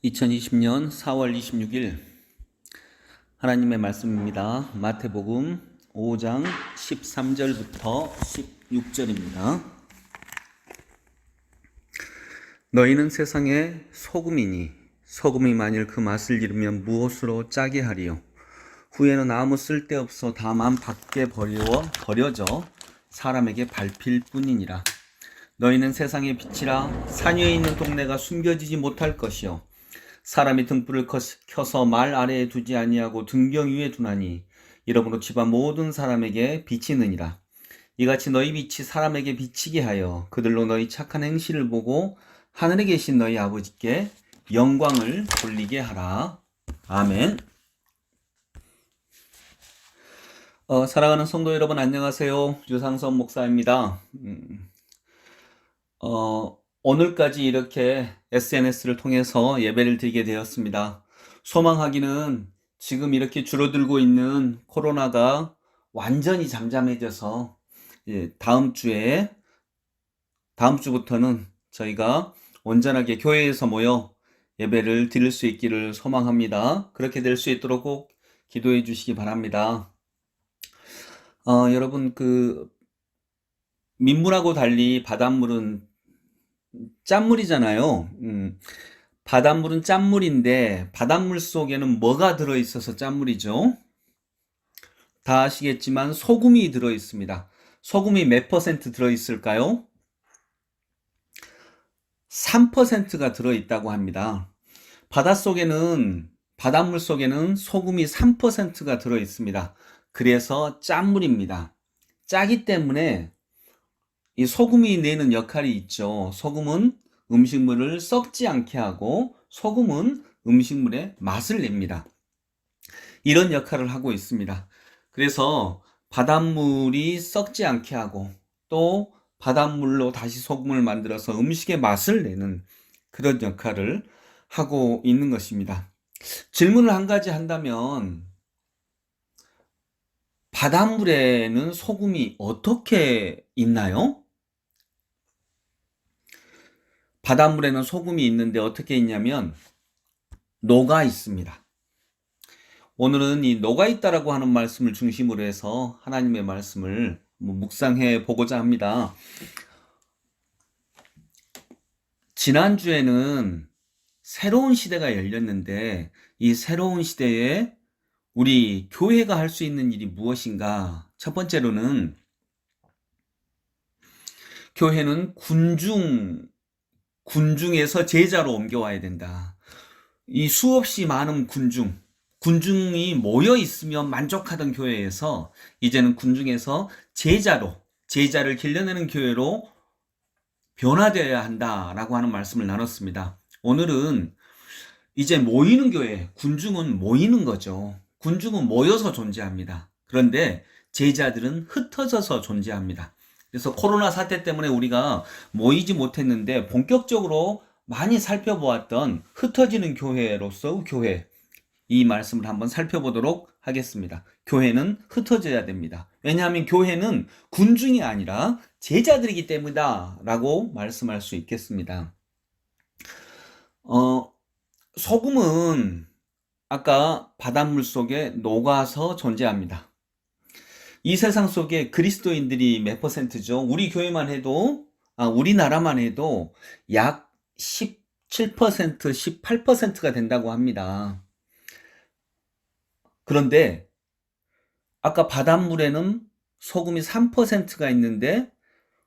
2020년 4월 26일 하나님의 말씀입니다. 마태복음 5장 13절부터 16절입니다. 너희는 세상의 소금이니 소금이 만일 그 맛을 잃으면 무엇으로 짜게 하리요? 후에는 아무 쓸데없어 다만 밖에 버려져 사람에게 밟힐 뿐이니라. 너희는 세상의 빛이라. 산 위에 있는 동네가 숨겨지지 못할 것이요 사람이 등불을 켜서 말 아래에 두지 아니하고 등경 위에 두나니 이러므로 집안 모든 사람에게 비치느니라. 이같이 너희 빛이 사람에게 비치게 하여 그들로 너희 착한 행실을 보고 하늘에 계신 너희 아버지께 영광을 돌리게 하라. 아멘. 사랑하는 성도 여러분, 안녕하세요. 유상선 목사입니다. 오늘까지 이렇게 SNS를 통해서 예배를 드리게 되었습니다. 소망하기는 지금 이렇게 줄어들고 있는 코로나가 완전히 잠잠해져서 다음 주부터는 저희가 온전하게 교회에서 모여 예배를 드릴 수 있기를 소망합니다. 그렇게 될 수 있도록 꼭 기도해 주시기 바랍니다. 여러분, 민물하고 달리 바닷물은 짠물이잖아요. 바닷물은 짠물인데 바닷물 속에는 뭐가 들어있어서 짠물이죠? 다 아시겠지만 소금이 들어있습니다. 소금이 몇 퍼센트 들어있을까요? 3%가 들어있다고 합니다. 바닷물 속에는 소금이 3%가 들어있습니다. 그래서 짠물입니다. 짜기 때문에 이 소금이 내는 역할이 있죠. 소금은 음식물을 썩지 않게 하고 소금은 음식물의 맛을 냅니다. 이런 역할을 하고 있습니다. 그래서 바닷물이 썩지 않게 하고 또 바닷물로 다시 소금을 만들어서 음식의 맛을 내는 그런 역할을 하고 있는 것입니다. 질문을 한 가지 한다면 바닷물에는 소금이 어떻게 있나요? 바닷물에는 소금이 있는데 어떻게 있냐면 녹아 있습니다. 오늘은 이 녹아 있다라고 하는 말씀을 중심으로 해서 하나님의 말씀을 묵상해 보고자 합니다. 지난주에는 새로운 시대가 열렸는데 이 새로운 시대에 우리 교회가 할 수 있는 일이 무엇인가? 첫 번째로는 교회는 군중에서 제자로 옮겨와야 된다. 이 수없이 많은 군중이 모여 있으면 만족하던 교회에서 이제는 군중에서 제자를 길러내는 교회로 변화되어야 한다라고 하는 말씀을 나눴습니다. 오늘은 이제 모이는 교회, 군중은 모이는 거죠. 군중은 모여서 존재합니다. 그런데 제자들은 흩어져서 존재합니다. 그래서 코로나 사태 때문에 우리가 모이지 못했는데 본격적으로 많이 살펴보았던 흩어지는 교회로서 교회, 이 말씀을 한번 살펴보도록 하겠습니다. 교회는 흩어져야 됩니다. 왜냐하면 교회는 군중이 아니라 제자들이기 때문이다 라고 말씀할 수 있겠습니다. 소금은 아까 바닷물 속에 녹아서 존재합니다. 이 세상 속에 그리스도인들이 몇 퍼센트죠? 우리 교회만 해도, 우리나라만 해도 약 17%, 18%가 된다고 합니다. 그런데 아까 바닷물에는 소금이 3%가 있는데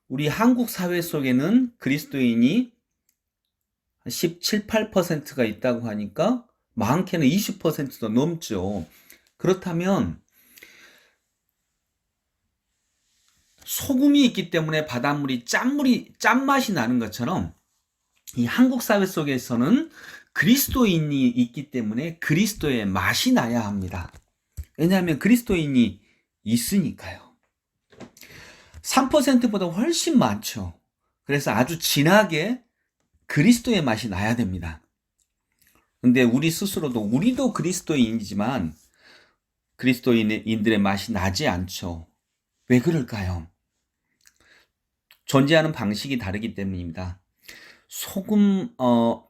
우리 한국 사회 속에는 그리스도인이 17, 8%가 있다고 하니까 많게는 20%도 넘죠. 그렇다면 소금이 있기 때문에 바닷물이 짠맛이 나는 것처럼 이 한국 사회 속에서는 그리스도인이 있기 때문에 그리스도의 맛이 나야 합니다. 왜냐하면 그리스도인이 있으니까요. 3%보다 훨씬 많죠. 그래서 아주 진하게 그리스도의 맛이 나야 됩니다. 근데 우리도 그리스도인이지만 그리스도인들의 맛이 나지 않죠. 왜 그럴까요? 존재하는 방식이 다르기 때문입니다.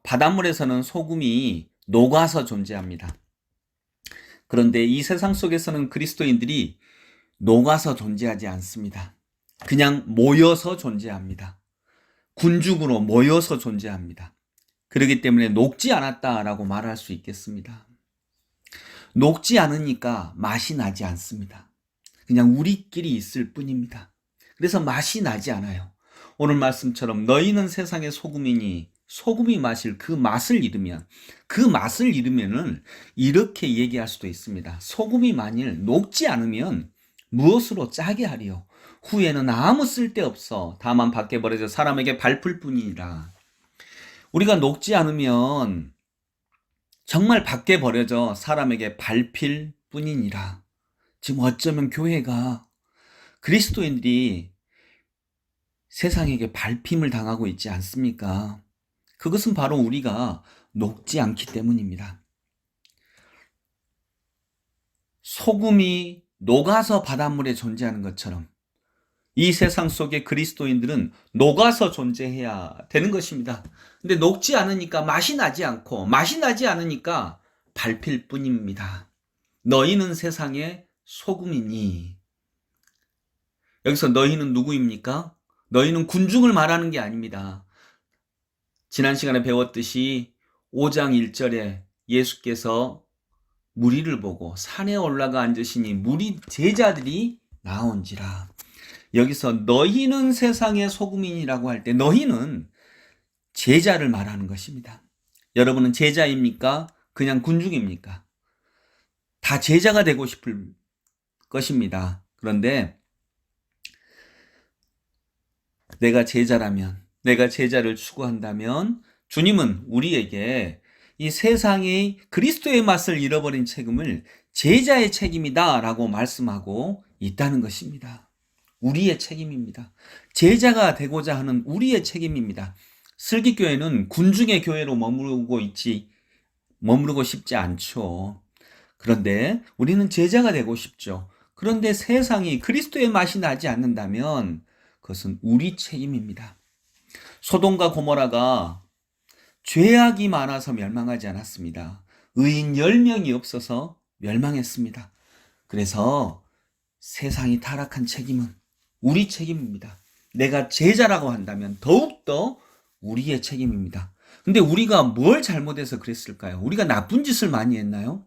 바닷물에서는 소금이 녹아서 존재합니다. 그런데 이 세상 속에서는 그리스도인들이 녹아서 존재하지 않습니다. 그냥 모여서 존재합니다. 군중으로 모여서 존재합니다. 그렇기 때문에 녹지 않았다라고 말할 수 있겠습니다. 녹지 않으니까 맛이 나지 않습니다. 그냥 우리끼리 있을 뿐입니다. 그래서 맛이 나지 않아요. 오늘 말씀처럼 너희는 세상의 소금이니 소금이 마실 그 맛을 잃으면 이렇게 얘기할 수도 있습니다. 소금이 만일 녹지 않으면 무엇으로 짜게 하리요? 후에는 아무 쓸데없어 다만 밖에 버려져 사람에게 밟힐 뿐이니라. 우리가 녹지 않으면 정말 밖에 버려져 사람에게 밟힐 뿐이니라. 지금 어쩌면 교회가 그리스도인들이 세상에게 밟힘을 당하고 있지 않습니까? 그것은 바로 우리가 녹지 않기 때문입니다. 소금이 녹아서 바닷물에 존재하는 것처럼 이 세상 속의 그리스도인들은 녹아서 존재해야 되는 것입니다. 근데 녹지 않으니까 맛이 나지 않으니까 밟힐 뿐입니다. 너희는 세상의 소금이니. 여기서 너희는 누구입니까? 너희는 군중을 말하는 게 아닙니다. 지난 시간에 배웠듯이 5장 1절에 예수께서 무리를 보고 산에 올라가 앉으시니 무리 제자들이 나온지라. 여기서 너희는 세상의 소금이라고 할 때 너희는 제자를 말하는 것입니다. 여러분은 제자입니까? 그냥 군중입니까? 다 제자가 되고 싶을 것입니다. 그런데 내가 제자를 추구한다면 주님은 우리에게 이 세상의 그리스도의 맛을 잃어버린 책임을 제자의 책임이다 라고 말씀하고 있다는 것입니다. 우리의 책임입니다. 제자가 되고자 하는 우리의 책임입니다. 슬기교회는 군중의 교회로 머무르고 싶지 않죠. 그런데 우리는 제자가 되고 싶죠. 그런데 세상이 그리스도의 맛이 나지 않는다면 그것은 우리 책임입니다. 소돔과 고모라가 죄악이 많아서 멸망하지 않았습니다. 의인 10명이 없어서 멸망했습니다. 그래서 세상이 타락한 책임은 우리 책임입니다. 내가 제자라고 한다면 더욱더 우리의 책임입니다. 근데 우리가 뭘 잘못해서 그랬을까요? 우리가 나쁜 짓을 많이 했나요?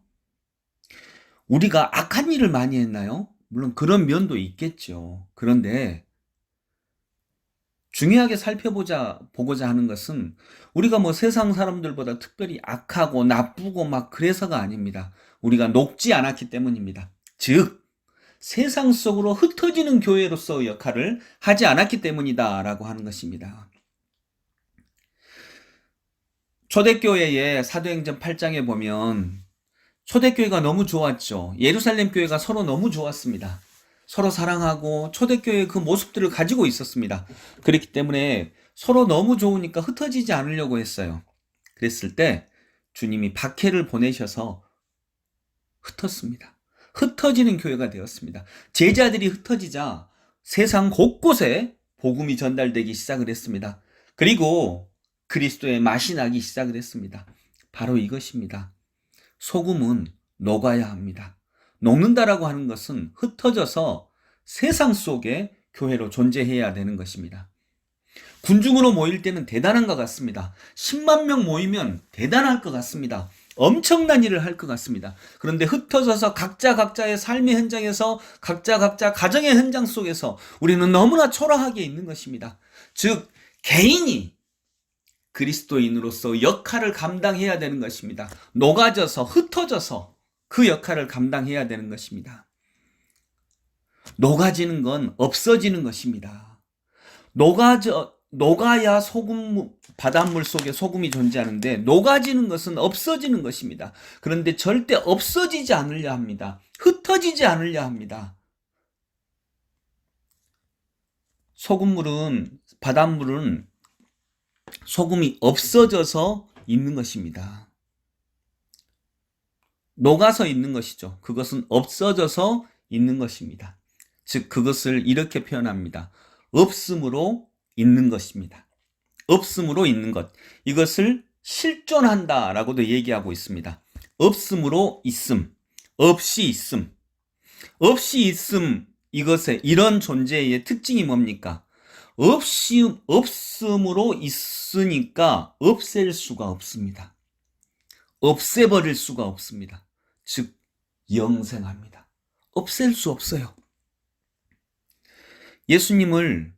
우리가 악한 일을 많이 했나요? 물론 그런 면도 있겠죠. 그런데 중요하게 보고자 하는 것은 우리가 뭐 세상 사람들보다 특별히 악하고 나쁘고 막 그래서가 아닙니다. 우리가 녹지 않았기 때문입니다. 즉, 세상 속으로 흩어지는 교회로서 역할을 하지 않았기 때문이다라고 하는 것입니다. 초대교회의 사도행전 8장에 보면 초대교회가 너무 좋았죠. 예루살렘 교회가 서로 너무 좋았습니다. 서로 사랑하고 초대교회의 그 모습들을 가지고 있었습니다. 그렇기 때문에 서로 너무 좋으니까 흩어지지 않으려고 했어요. 그랬을 때 주님이 박해를 보내셔서 흩었습니다. 흩어지는 교회가 되었습니다. 제자들이 흩어지자 세상 곳곳에 복음이 전달되기 시작을 했습니다. 그리고 그리스도의 맛이 나기 시작을 했습니다. 바로 이것입니다. 소금은 녹아야 합니다. 녹는다라고 하는 것은 흩어져서 세상 속에 교회로 존재해야 되는 것입니다. 군중으로 모일 때는 대단한 것 같습니다. 10만 명 모이면 대단할 것 같습니다. 엄청난 일을 할 것 같습니다. 그런데 흩어져서 각자의 삶의 현장에서 각자 가정의 현장 속에서 우리는 너무나 초라하게 있는 것입니다. 즉 개인이 그리스도인으로서 역할을 감당해야 되는 것입니다. 녹아져서 흩어져서 그 역할을 감당해야 되는 것입니다. 녹아지는 건 없어지는 것입니다. 녹아야 바닷물 속에 소금이 존재하는데 녹아지는 것은 없어지는 것입니다. 그런데 절대 없어지지 않으려 합니다. 흩어지지 않으려 합니다. 바닷물은 소금이 없어져서 있는 것입니다. 녹아서 있는 것이죠. 그것은 없어져서 있는 것입니다. 즉 그것을 이렇게 표현합니다. 없음으로 있는 것입니다. 없음으로 있는 것. 이것을 실존한다라고도 얘기하고 있습니다. 없음으로 있음, 없이 있음. 없이 있음, 이것의 이런 존재의 특징이 뭡니까? 없음으로 있으니까 없앨 수가 없습니다. 없애버릴 수가 없습니다. 즉 영생합니다. 없앨 수 없어요. 예수님은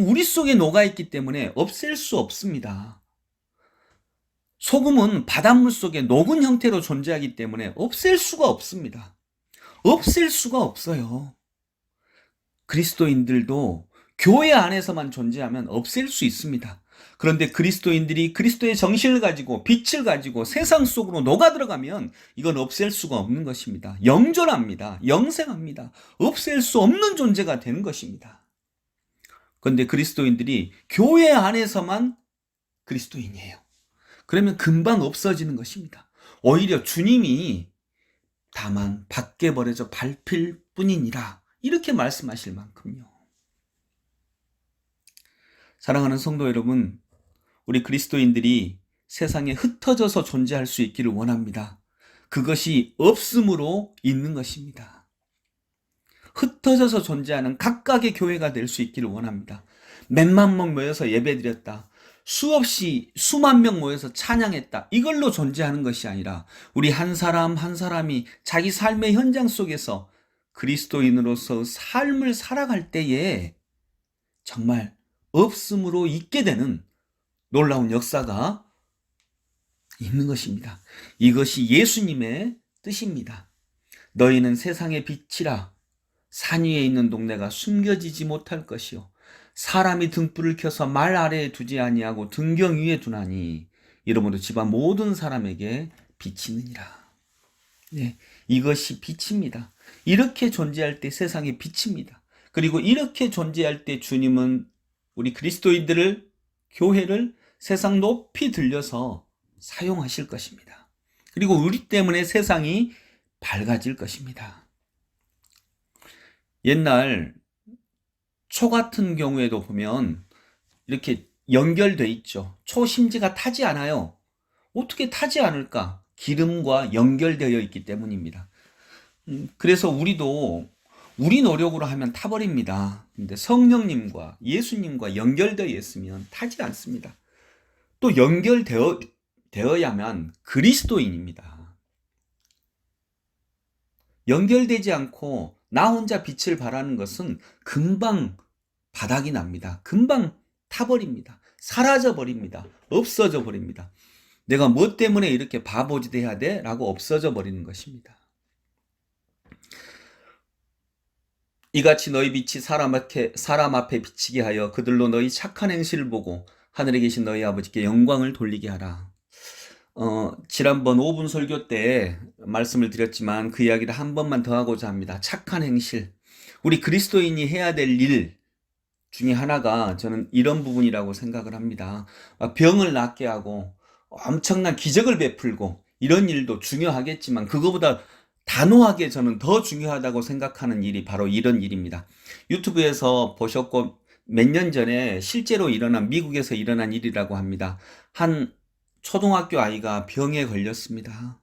우리 속에 녹아있기 때문에 없앨 수 없습니다. 소금은 바닷물 속에 녹은 형태로 존재하기 때문에 없앨 수가 없습니다. 없앨 수가 없어요. 그리스도인들도 교회 안에서만 존재하면 없앨 수 있습니다. 그런데 그리스도인들이 그리스도의 정신을 가지고 빛을 가지고 세상 속으로 녹아 들어가면 이건 없앨 수가 없는 것입니다. 영존합니다. 영생합니다. 없앨 수 없는 존재가 되는 것입니다. 그런데 그리스도인들이 교회 안에서만 그리스도인이에요. 그러면 금방 없어지는 것입니다. 오히려 주님이 다만 밖에 버려져 밟힐 뿐이니라 이렇게 말씀하실 만큼요. 사랑하는 성도 여러분, 우리 그리스도인들이 세상에 흩어져서 존재할 수 있기를 원합니다. 그것이 없음으로 있는 것입니다. 흩어져서 존재하는 각각의 교회가 될 수 있기를 원합니다. 몇만 명 모여서 예배드렸다. 수없이 수만 명 모여서 찬양했다. 이걸로 존재하는 것이 아니라 우리 한 사람 한 사람이 자기 삶의 현장 속에서 그리스도인으로서 삶을 살아갈 때에 정말 없음으로 있게 되는 놀라운 역사가 있는 것입니다. 이것이 예수님의 뜻입니다. 너희는 세상의 빛이라. 산 위에 있는 동네가 숨겨지지 못할 것이요 사람이 등불을 켜서 말 아래에 두지 아니하고 등경 위에 두나니 이러므로 집안 모든 사람에게 비치느니라. 네, 이것이 빛입니다. 이렇게 존재할 때 세상의 빛입니다. 그리고 이렇게 존재할 때 주님은 우리 그리스도인들을, 교회를 세상 높이 들려서 사용하실 것입니다. 그리고 우리 때문에 세상이 밝아질 것입니다. 옛날 초 같은 경우에도 보면 이렇게 연결돼 있죠. 초 심지가 타지 않아요. 어떻게 타지 않을까? 기름과 연결되어 있기 때문입니다. 그래서 우리도 우리 노력으로 하면 타버립니다. 근데 성령님과 예수님과 연결되어 있으면 타지 않습니다. 또 연결되어야만 그리스도인입니다. 연결되지 않고 나 혼자 빛을 발하는 것은 금방 바닥이 납니다. 금방 타버립니다. 사라져 버립니다. 없어져 버립니다. 내가 뭐 때문에 이렇게 바보짓 해야 돼? 라고 없어져 버리는 것입니다. 이같이 너희 빛이 사람 앞에 비치게 하여 그들로 너희 착한 행실을 보고 하늘에 계신 너희 아버지께 영광을 돌리게 하라. 지난번 5분 설교 때 말씀을 드렸지만 그 이야기를 한 번만 더 하고자 합니다. 착한 행실. 우리 그리스도인이 해야 될 일 중에 하나가 저는 이런 부분이라고 생각을 합니다. 병을 낫게 하고 엄청난 기적을 베풀고 이런 일도 중요하겠지만 그거보다 단호하게 저는 더 중요하다고 생각하는 일이 바로 이런 일입니다. 유튜브에서 보셨고 몇 년 전에 실제로 미국에서 일어난 일이라고 합니다. 한 초등학교 아이가 병에 걸렸습니다.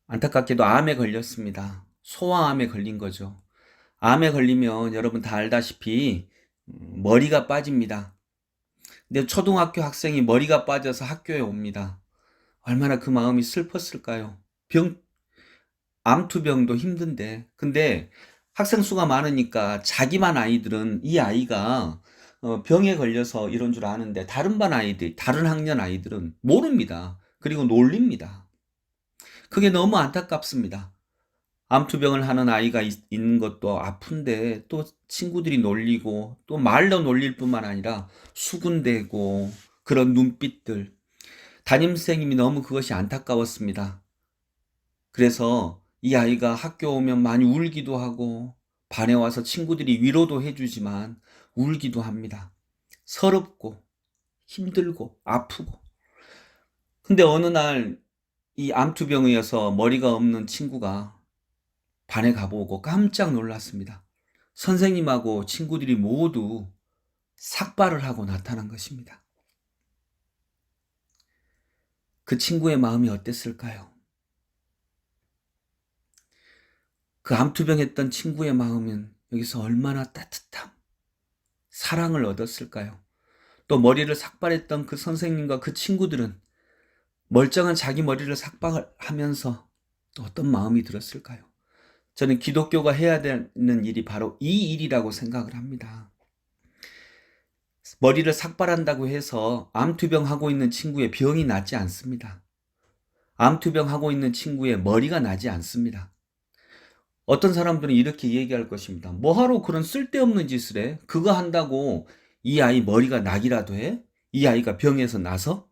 안타깝게도 암에 걸렸습니다. 소아암에 걸린 거죠. 암에 걸리면 여러분 다 알다시피 머리가 빠집니다. 근데 초등학교 학생이 머리가 빠져서 학교에 옵니다. 얼마나 그 마음이 슬펐을까요? 암투병도 힘든데. 근데 학생 수가 많으니까 자기만 아이들은 이 아이가 병에 걸려서 이런 줄 아는데 다른 반 아이들, 다른 학년 아이들은 모릅니다. 그리고 놀립니다. 그게 너무 안타깝습니다. 암투병을 하는 아이가 있는 것도 아픈데 또 친구들이 놀리고 또 말로 놀릴 뿐만 아니라 수군대고 그런 눈빛들. 담임선생님이 너무 그것이 안타까웠습니다. 그래서 이 아이가 학교 오면 많이 울기도 하고 반에 와서 친구들이 위로도 해주지만 울기도 합니다. 서럽고 힘들고 아프고. 근데 어느 날 이 암투병이어서 머리가 없는 친구가 반에 가보고 깜짝 놀랐습니다. 선생님하고 친구들이 모두 삭발을 하고 나타난 것입니다. 그 친구의 마음이 어땠을까요? 그 암투병했던 친구의 마음은 여기서 얼마나 따뜻함, 사랑을 얻었을까요? 또 머리를 삭발했던 그 선생님과 그 친구들은 멀쩡한 자기 머리를 삭발하면서 또 어떤 마음이 들었을까요? 저는 기독교가 해야 되는 일이 바로 이 일이라고 생각을 합니다. 머리를 삭발한다고 해서 암투병하고 있는 친구의 병이 낫지 않습니다. 암투병하고 있는 친구의 머리가 나지 않습니다. 어떤 사람들은 이렇게 얘기할 것입니다. 뭐하러 그런 쓸데없는 짓을 해? 그거 한다고 이 아이 머리가 나기라도 해? 이 아이가 병에서 나서?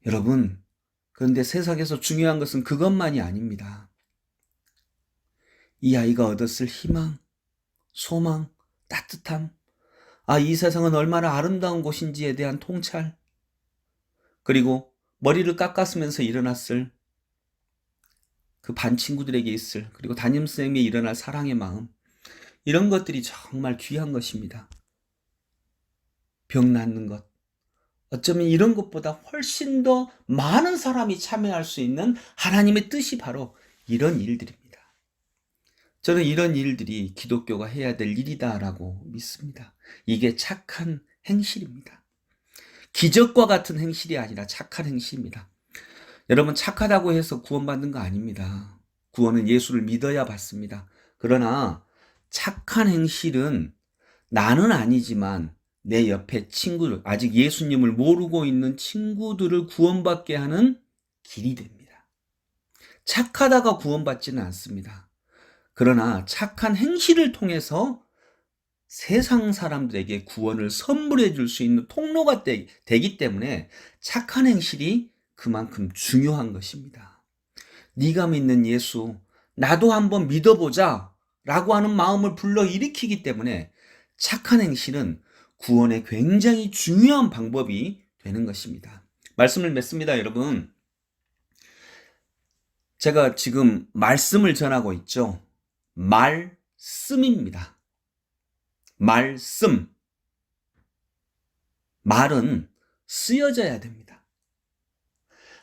여러분, 그런데 세상에서 중요한 것은 그것만이 아닙니다. 이 아이가 얻었을 희망, 소망, 따뜻함, 이 세상은 얼마나 아름다운 곳인지에 대한 통찰, 그리고 머리를 깎았으면서 일어났을 그 반 친구들에게 있을, 그리고 담임선생님이 일어날 사랑의 마음, 이런 것들이 정말 귀한 것입니다. 병 낫는 것, 어쩌면 이런 것보다 훨씬 더 많은 사람이 참여할 수 있는 하나님의 뜻이 바로 이런 일들입니다. 저는 이런 일들이 기독교가 해야 될 일이다라고 믿습니다. 이게 착한 행실입니다. 기적과 같은 행실이 아니라 착한 행실입니다. 여러분, 착하다고 해서 구원받는 거 아닙니다. 구원은 예수를 믿어야 받습니다. 그러나 착한 행실은 나는 아니지만 내 옆에 친구들, 아직 예수님을 모르고 있는 친구들을 구원받게 하는 길이 됩니다. 착하다가 구원받지는 않습니다. 그러나 착한 행실을 통해서 세상 사람들에게 구원을 선물해 줄 수 있는 통로가 되기 때문에 착한 행실이 그만큼 중요한 것입니다. 네가 믿는 예수, 나도 한번 믿어보자 라고 하는 마음을 불러일으키기 때문에 착한 행실은 구원에 굉장히 중요한 방법이 되는 것입니다. 말씀을 맺습니다, 여러분. 제가 지금 말씀을 전하고 있죠. 말씀입니다. 말씀. 말은 쓰여져야 됩니다.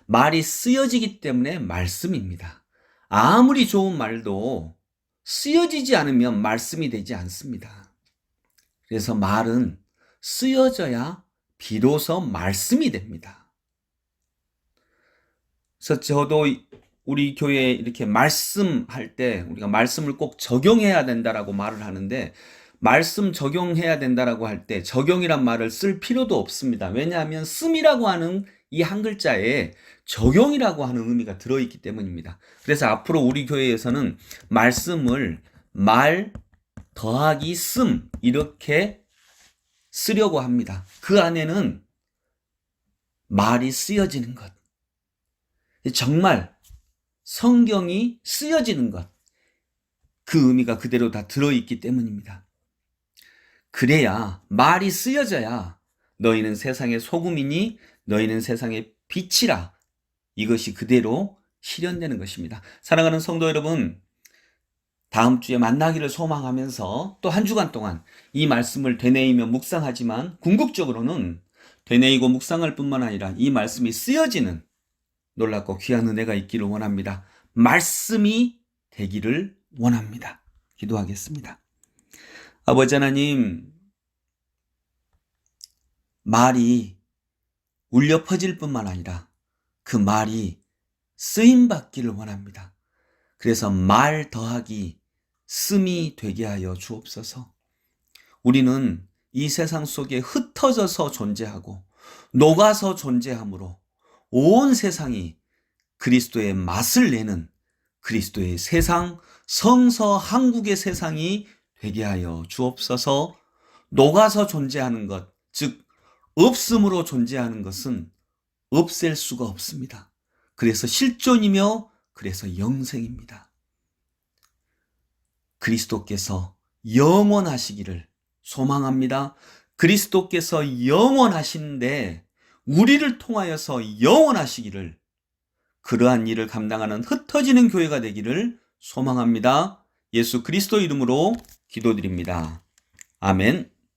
말이 쓰여지기 때문에 말씀입니다. 아무리 좋은 말도 쓰여지지 않으면 말씀이 되지 않습니다. 그래서 말은 쓰여져야 비로소 말씀이 됩니다. 그래서 저도 우리 교회에 이렇게 말씀할 때 우리가 말씀을 꼭 적용해야 된다라고 말을 하는데, 말씀 적용해야 된다라고 할 때 적용이란 말을 쓸 필요도 없습니다. 왜냐하면 씀이라고 하는 이 한 글자에 적용이라고 하는 의미가 들어있기 때문입니다. 그래서 앞으로 우리 교회에서는 말씀을 말 더하기 씀 이렇게 쓰려고 합니다. 그 안에는 말이 쓰여지는 것, 정말 성경이 쓰여지는 것, 그 의미가 그대로 다 들어있기 때문입니다. 그래야, 말이 쓰여져야 너희는 세상의 소금이니 너희는 세상의 빛이라, 이것이 그대로 실현되는 것입니다. 사랑하는 성도 여러분, 다음 주에 만나기를 소망하면서 또 한 주간 동안 이 말씀을 되뇌이며 묵상하지만 궁극적으로는 되뇌이고 묵상할 뿐만 아니라 이 말씀이 쓰여지는 놀랍고 귀한 은혜가 있기를 원합니다. 말씀이 되기를 원합니다. 기도하겠습니다. 아버지 하나님, 말이 울려 퍼질 뿐만 아니라 그 말이 쓰임받기를 원합니다. 그래서 말 더하기 씀이 되게 하여 주옵소서. 우리는 이 세상 속에 흩어져서 존재하고 녹아서 존재하므로 온 세상이 그리스도의 맛을 내는 그리스도의 세상, 성서 한국의 세상이 되게 하여 주옵소서. 녹아서 존재하는 것, 즉 없음으로 존재하는 것은 없앨 수가 없습니다. 그래서 실존이며 그래서 영생입니다. 그리스도께서 영원하시기를 소망합니다. 그리스도께서 영원하신데 우리를 통하여서 영원하시기를, 그러한 일을 감당하는 흩어지는 교회가 되기를 소망합니다. 예수 그리스도 이름으로 기도드립니다. 아멘.